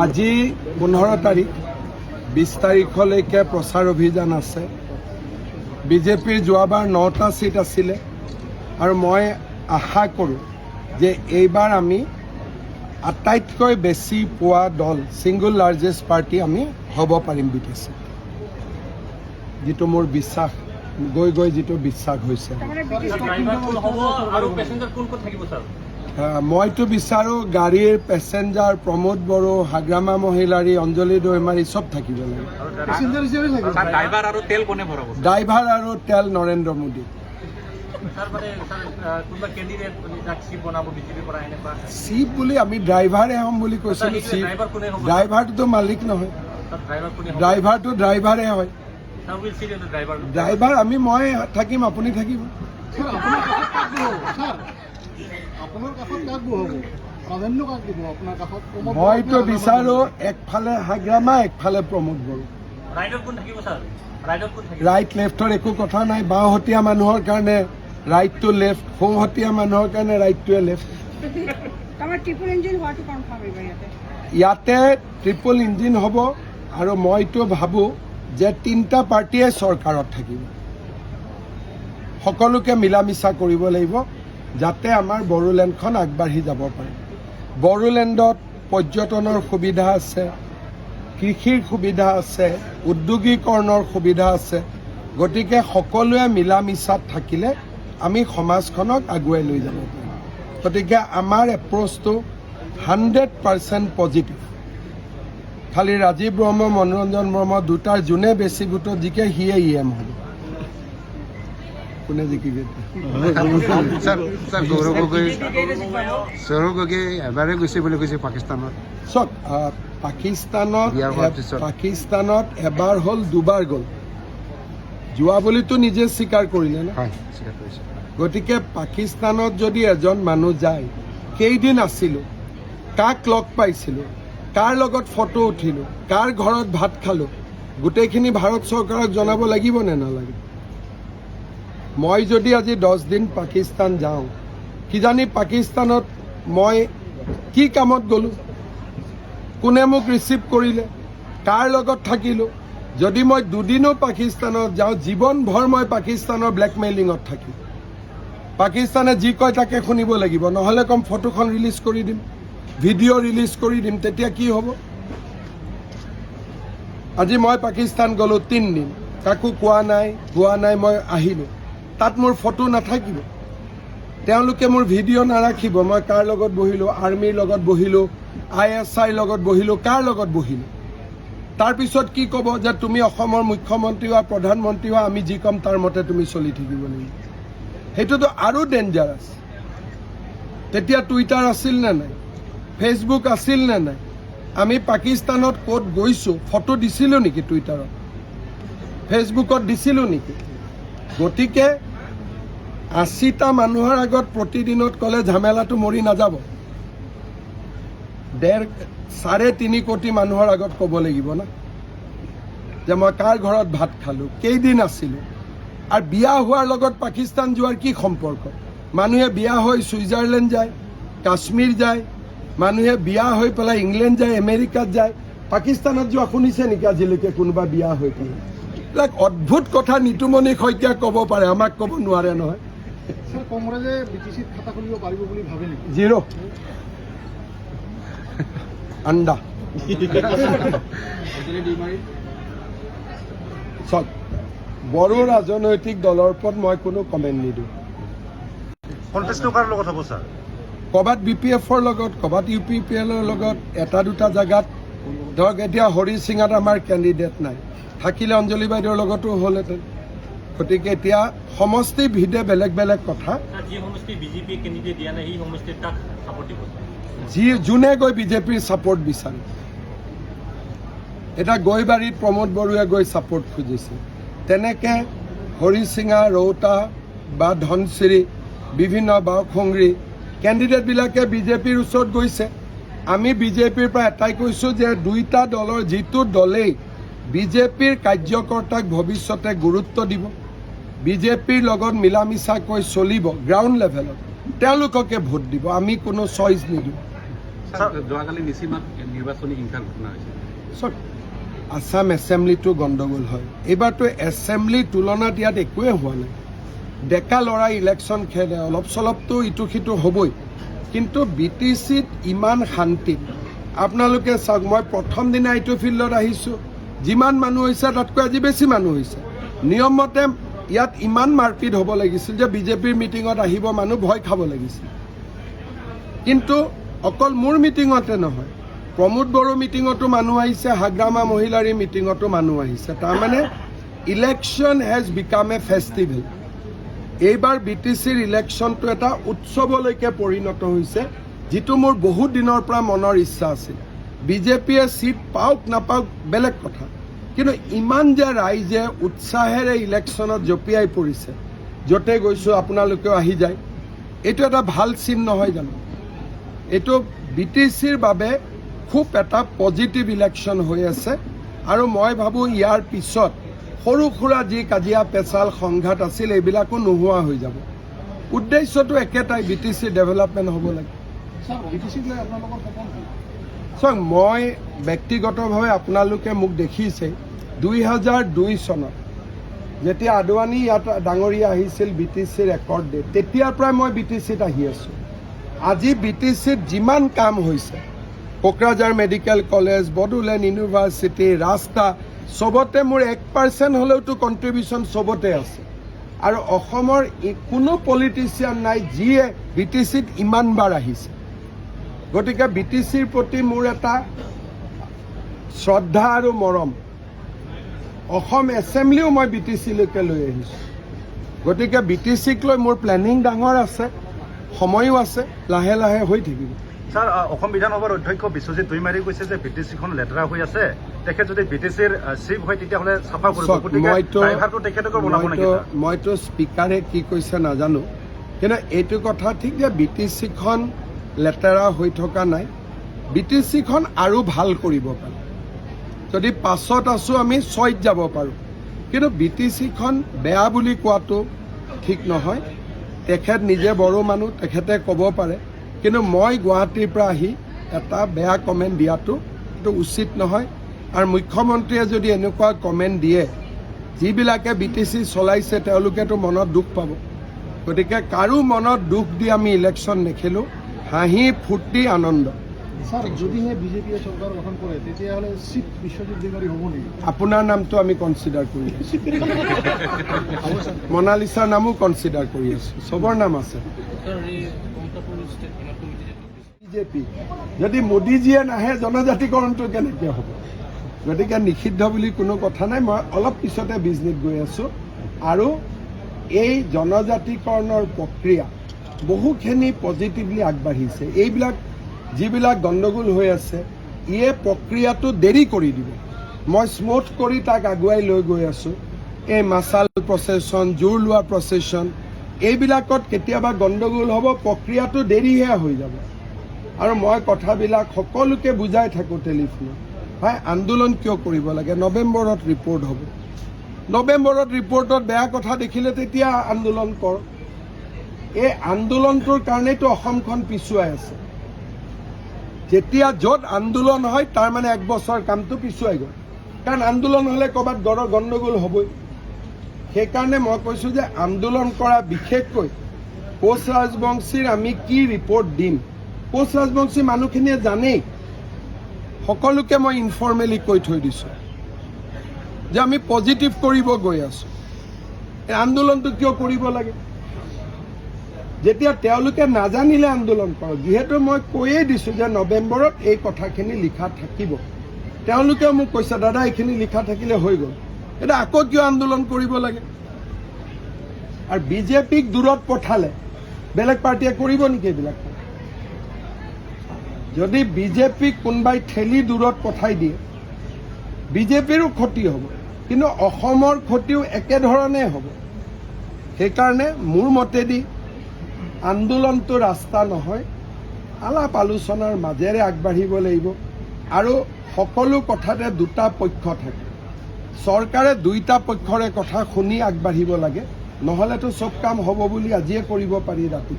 আজি 15 তাৰিখ 20 তাৰিখলৈকে প্ৰচাৰ অভিযান আছে। বিজেপিৰ যোৱাবাৰ 9টা সিট আছিলে আৰু মই আশা কৰোঁ যে এইবাৰ আমি আটাইতকৈ বেছি পোৱা দল সিংগল লাৰ্জেষ্ট পাৰ্টি আমি হ'ব পাৰিম বিটিচি, যিটো মোৰ বিশ্বাস গৈ যিটো বিশ্বাস হৈছে। মইতো বিচাৰোঁ গাড়ীৰ পেচেঞ্জাৰ প্ৰমোদ বড়ো, হাগ্ৰামা মহিলাৰী, অঞ্জলি দৈমাৰী চব থাকিব লাগে। ড্ৰাইভাৰ আৰু তেল নৰেন্দ্ৰ মোদী। চিপ বুলি আমি ড্ৰাইভাৰে হ'ম বুলি কৈছিলোঁ। ড্ৰাইভাৰটোতো মালিক নহয়, ড্ৰাইভাৰটো ড্ৰাইভাৰে হয়। ড্ৰাইভাৰ মই থাকিম, আপুনি থাকিব। মইতো বিচাৰোঁ একফালে হাগ্ৰামা একফালে প্ৰমোদ বড়ো। ৰাইট লেফ্টৰ একো কথা নাই। বাওঁহতীয়া মানুহৰ কাৰণে ৰাইটটো লেফ্ট, সোঁহতীয়া মানুহৰ কাৰণে ৰাইটটোৱে লেফ্ট। ইয়াতে ট্ৰিপল ইঞ্জিন হ'ব আৰু মইতো ভাবোঁ যে 3টা পাৰ্টীয়ে চৰকাৰত থাকিব। সকলোকে মিলা মিছা কৰিব লাগিব যাতে আমাৰ বড়োলেণ্ডখন আগবাঢ়ি যাব পাৰে। বড়োলেণ্ডত পৰ্যটনৰ সুবিধা আছে, কৃষিৰ সুবিধা আছে, উদ্যোগীকৰণৰ সুবিধা আছে। গতিকে সকলোৱে মিলা মিছাত থাকিলে আমি সমাজখনক আগুৱাই লৈ যাব পাৰিম। গতিকে আমাৰ এপ্ৰ'চটো 100% পজিটিভ। খালি ৰাজীৱ ব্ৰহ্ম, মনোৰঞ্জন ব্ৰহ্ম দুটাৰ যোনে বেছি ভোটত জিকে সিয়ে EM হ'ব। কোনে জিকিব? সৌৰভ গগৈ এবাৰে গৈছে বুলি কৈছে পাকিস্তানত। চক পাকিস্তানত এবাৰ হ'ল, দুবাৰ গ'ল। যোৱা বুলিতো নিজে স্বীকাৰ কৰিলে ন। গতিকে পাকিস্তানত যদি এজন মানুহ যায়, কেইদিন আছিলোঁ, কাক লগ পাইছিলোঁ, কাৰ লগত ফটো উঠিলোঁ, কাৰ ঘৰত ভাত খালোঁ, গোটেইখিনি ভাৰত চৰকাৰক জনাব লাগিব নে নালাগে? মই যদি আজি 10 দিন পাকিস্তান যাওঁ, কিজানি পাকিস্তানত মই কি কামত গ'লোঁ, কোনে মোক ৰিচিভ কৰিলে, কাৰ লগত থাকিলোঁ। যদি মই 2 দিনো পাকিস্তানত যাওঁ, জীৱনভৰ মই পাকিস্তানৰ ব্লেকমেইলিঙত থাকিম। পাকিস্তানে যি কয় তাকে শুনিব লাগিব, নহ'লে কম ফটোখন ৰিলিজ কৰি দিম, ভিডিঅ' ৰিলিজ কৰি দিম। তেতিয়া কি হ'ব? আজি মই পাকিস্তান গ'লোঁ 3 দিন, কাকো কোৱা নাই, মই আহিলোঁ। তাত মোৰ ফটো নাথাকিব, তেওঁলোকে মোৰ ভিডিঅ' নাৰাখিব। মই কাৰ লগত বহিলোঁ, আৰ্মিৰ লগত বহিলোঁ, ISI লগত বহিলোঁ, কাৰ লগত বহিলোঁ। তাৰপিছত কি ক'ব যে তুমি অসমৰ মুখ্যমন্ত্ৰী হোৱা, প্ৰধানমন্ত্ৰী হোৱা, আমি যি ক'ম তাৰ মতে তুমি চলি থাকিব লাগিব। সেইটোতো আৰু ডেঞ্জাৰাছ। তেতিয়া টুইটাৰ আছিল নে নাই, ফেচবুক আছিল নে নাই? আমি পাকিস্তানত ক'ত গৈছোঁ ফটো দিছিলোঁ নেকি? টুইটাৰত, ফেচবুকত দিছিলোঁ নেকি? গতিকে 80টা মানুহৰ আগত প্ৰতিদিনত ক'লে ঝামেলাটো মৰি নাযাব। 3.5 কোটি মানুহৰ আগত ক'ব লাগিব না যে মই কাৰ ঘৰত ভাত খালোঁ, কেইদিন আছিলোঁ। আৰু বিয়া হোৱাৰ লগত পাকিস্তান যোৱাৰ কি সম্পৰ্ক? মানুহে বিয়া হৈ ছুইজাৰলেণ্ড যায়, কাশ্মীৰ যায়, মানুহে বিয়া হৈ পেলাই ইংলেণ্ড যায়, আমেৰিকাত যায়। পাকিস্তানত যোৱা শুনিছে নেকি আজিলৈকে কোনোবা বিয়া হৈ পেলাই? এইবিলাক অদ্ভুত কথা নিতুমণি শইকীয়া ক'ব পাৰে, আমাক ক'ব নোৱাৰে নহয়। কংগ্ৰেছে বিটিচিত খাতা খুলিব পাৰিব বুলি ভাবে নেকি? 0 আণ্ডা। চক বড়ো ৰাজনৈতিক দলৰ ওপৰত মই কোনো কমেণ্ট নিদিওঁ। কণ্টেষ্টটো কাৰ লগত হ'ব ছাৰ? ক'ৰবাত BPFৰ লগত, ক'ৰবাত UPPLৰ লগত, এটা দুটা জেগাত। ধৰক এতিয়া হৰি সিঙত আমাৰ কেণ্ডিডেট নাই, থাকিলে অঞ্জলি বাইদেউৰ লগতো হ'লহেঁতেন। গতিকে এতিয়া সমষ্টি ভিদে বেলেগ বেলেগ কথা। যোনে গৈ বিজেপিৰ ছাপোৰ্ট বিচাৰে, এতিয়া গৈবাৰীত প্ৰমোদ বড়োৱে গৈ ছাপোৰ্ট খুজিছে, তেনেকৈ হৰি সিঙা, ৰৌতা বা ধনচিৰি, বিভিন্ন বাওখংৰী কেণ্ডিডেটবিলাকে বিজেপিৰ ওচৰত গৈছে। আমি বিজেপিৰ পৰা এটাই কৈছোঁ যে 2টা দলৰ যিটো দলেই বিজেপিৰ কাৰ্যকৰ্তাক ভৱিষ্যতে গুৰুত্ব দিব, বিজেপিৰ লগত মিলা মিছাকৈ চলিব গ্ৰাউণ্ড লেভেলত, তেওঁলোককে ভোট দিব। আমি কোনো চইচ নিদিওঁ। যোৱাকালি নিচিমাত নিৰ্বাচনী হিংসাৰ ঘটনা হৈছে। চাওক, আছাম এছেম্বলিটো গণ্ডগোল হয়। এইবাৰতো এছেম্বলিৰ তুলনাত ইয়াত একোৱে হোৱা নাই। ডেকা ল'ৰাই ইলেকশ্যন খেলে, অলপ চলপতো ইটো সিটো হ'বই, কিন্তু BTCত ইমান শান্তিত আপোনালোকে চাওক, মই প্ৰথম দিনা এইটো ফিল্ডত আহিছোঁ, যিমান মানুহ হৈছে তাতকৈ আজি বেছি মানুহ হৈছে। নিয়মমতে ইয়াত ইমান মাৰপিট হ'ব লাগিছিল যে বিজেপিৰ মিটিঙত আহিব মানুহ ভয় খাব লাগিছিল। কিন্তু অকল মোৰ মিটিঙতে নহয়, প্ৰমোদ বড়ো মিটিঙতো মানুহ আহিছে, হাগ্ৰামা মহিলাৰী মিটিঙতো মানুহ আহিছে। তাৰমানে election has become a festival. এইবাৰ BTCৰ ইলেকশ্যনটো এটা উৎসৱলৈকে পৰিণত হৈছে, যিটো মোৰ বহুত দিনৰ পৰা মনৰ ইচ্ছা আছিল। বিজেপিয়ে চিট পাওক নাপাওক বেলেগ কথা, কিন্তু ইমান যে ৰাইজে উৎসাহেৰে ইলেকশ্যনত জঁপিয়াই পৰিছে, য'তে গৈছোঁ আপোনালোকেও আহি যায়, এইটো এটা ভাল চিন নহয় জানো? এইটো BTCৰ বাবে খুব এটা পজিটিভ ইলেকশ্যন হৈ আছে। আৰু মই ভাবোঁ ইয়াৰ পিছত সৰু সুৰা যি কাজিয়া পেচাল সংঘাত আছিল এইবিলাকো নোহোৱা হৈ যাব। উদ্দেশ্যটো একেটাই, BTC ডেভেলপমেণ্ট হ'ব লাগে। চাওক, মই ব্যক্তিগতভাৱে আপোনালোকে মোক দেখিছে 2002 চনত যেতিয়া আদৱানী ইয়াত ডাঙৰীয়া আহিছিল BTCৰ ৰেকৰ্ড ডে, তেতিয়াৰ পৰাই মই BTCত আহি আছোঁ। আজি BTCত যিমান কাম হৈছে, Kokrajhar medical college, Bodoland university, ৰাস্তা, চবতে মোৰ 1% হ'লেওতো কণ্ট্ৰিবিউশ্যন চবতে আছে। আৰু অসমৰ কোনো পলিটিচিয়ান নাই যিয়ে BTCত ইমানবাৰ আহিছে। গতিকে BTCৰ প্ৰতি মোৰ এটা শ্ৰদ্ধা আৰু মৰম। অসম এছেম্বলিও মই BTCলৈকে লৈ আহিছোঁ। গতিকে BTCক লৈ মোৰ প্লেনিং ডাঙৰ আছে, সময়ো আছে, লাহে লাহে হৈ থাকিব। ছাৰ, অসম বিধানসভাৰ অধ্যক্ষ বিশ্বজিৎ দৈমাৰী কৈছে যে BTCখন লেতেৰা হৈ আছে, তেখেত যদি BTCৰ চিফ হয় তেতিয়াহ'লে চাফা কৰিব। মইতো স্পীকাৰে কি কৈছে নাজানো, কিন্তু এইটো কথা ঠিক যে BTCখন লেতেৰা হৈ থকা নাই। BTCখন আৰু ভাল কৰিব পাৰে। যদি 5ত আছোঁ আমি 6ত যাব পাৰোঁ, কিন্তু BTCখন বেয়া বুলি কোৱাটো ঠিক নহয়। তেখেত নিজে বড়ো মানুহ, তেখেতে ক'ব পাৰে, কিন্তু মই গুৱাহাটীৰ পৰা আহি এটা বেয়া কমেণ্ট দিয়াটো এইটো উচিত নহয়। আৰু মুখ্যমন্ত্ৰীয়ে যদি এনেকুৱা কমেণ্ট দিয়ে, যিবিলাকে BTC চলাইছে তেওঁলোকেতো মনত দুখ পাব। গতিকে কাৰো মনত দুখ দি আমি ইলেকশ্যন নেখেলোঁ, হাঁহি ফূৰ্তি আনন্দ। ছাৰ, যদিহে বিজেপিয়ে চৰকাৰ গঠন কৰে তেতিয়াহ'লে চিফ বিশ্বজিৎ দৈমাৰী হ'ব নেকি? আপোনাৰ নামটো আমি কনচিডাৰ কৰি আছোঁ, মনালিছাৰ নামো কনচিডাৰ কৰি আছোঁ, চবৰ নাম আছে। বিজেপি যদি মোদীজীয়ে নাহে জনজাতিকৰণটো কেনেকৈ হ'ব? গতিকে নিষিদ্ধ বুলি কোনো কথা নাই। মই অলপ পিছতে বিজনীত গৈ আছোঁ, আৰু এই জনজাতিকৰণৰ প্ৰক্ৰিয়া বহুখিনি পজিটিভলি আগবাঢ়িছে। এইবিলাক যিবিলাক গণ্ডগোল হৈ আছে, ইয়ে প্ৰক্ৰিয়াটো দেৰি কৰি দিব। মই স্মুথ কৰি তাক আগুৱাই লৈ গৈ আছোঁ। এই মাছাল প্ৰচেছন, জোৰ লোৱা প্ৰচেছন, এইবিলাকত কেতিয়াবা গণ্ডগোল হ'ব, প্ৰক্ৰিয়াটো দেৰিহে হৈ যাব। আৰু মই কথাবিলাক সকলোকে বুজাই থাকোঁ টেলিফোনত, ভাই আন্দোলন কিয় কৰিব লাগে? নৱেম্বৰত ৰিপৰ্ট হ'ব। নৱেম্বৰত ৰিপৰ্টত বেয়া কথা দেখিলে তেতিয়া আন্দোলন কৰ। এই আন্দোলনটোৰ কাৰণেতো অসমখন পিছুৱাই আছে। যেতিয়া য'ত আন্দোলন হয় তাৰ মানে 1 বছৰ কামটো পিছুৱাই গ'ল, কাৰণ আন্দোলন হ'লে ক'ৰবাত গণ্ডগোল হ'বই। সেইকাৰণে মই কৈছোঁ যে আন্দোলন কৰা, বিশেষকৈ কোচ ৰাজবংশীৰ আমি কি ৰিপৰ্ট দিম, কোচ ৰাজবংশী মানুহখিনিয়ে জানেই। সকলোকে মই ইনফৰ্মেলি কৈ থৈ দিছোঁ যে আমি পজিটিভ কৰিব গৈ আছোঁ। এই আন্দোলনটো কিয় কৰিব লাগে? যেতিয়া তেওঁলোকে নাজানিলে আন্দোলন কৰক। যিহেতু মই কৈয়ে দিছোঁ যে নৱেম্বৰত এই কথাখিনি লিখা থাকিব, তেওঁলোকেও মোক কৈছে দাদা এইখিনি লিখা থাকিলে হৈ গ'ল, এতিয়া আকৌ কিয় আন্দোলন কৰিব লাগে? আৰু বিজেপিক দূৰত পঠালে বেলেগ পাৰ্টীয়ে কৰিব নেকি এইবিলাক? যদি বিজেপিক কোনোবাই ঠেলি দূৰত পঠাই দিয়ে, বিজেপিৰো ক্ষতি হ'ব, কিন্তু অসমৰ ক্ষতিও একেধৰণে হ'ব। সেইকাৰণে মোৰ মতেদি আন্দোলনটো ৰাস্তা নহয়, আলাপ আলোচনাৰ মাজেৰে আগবাঢ়িব লাগিব। আৰু সকলো কথাতে দুটা পক্ষ থাকে, চৰকাৰে দুইটা পক্ষৰে কথা শুনি আগবাঢ়িব লাগে, নহ'লেতো চব কাম হ'ব বুলি আজিয়ে কৰিব পাৰি ৰাতি।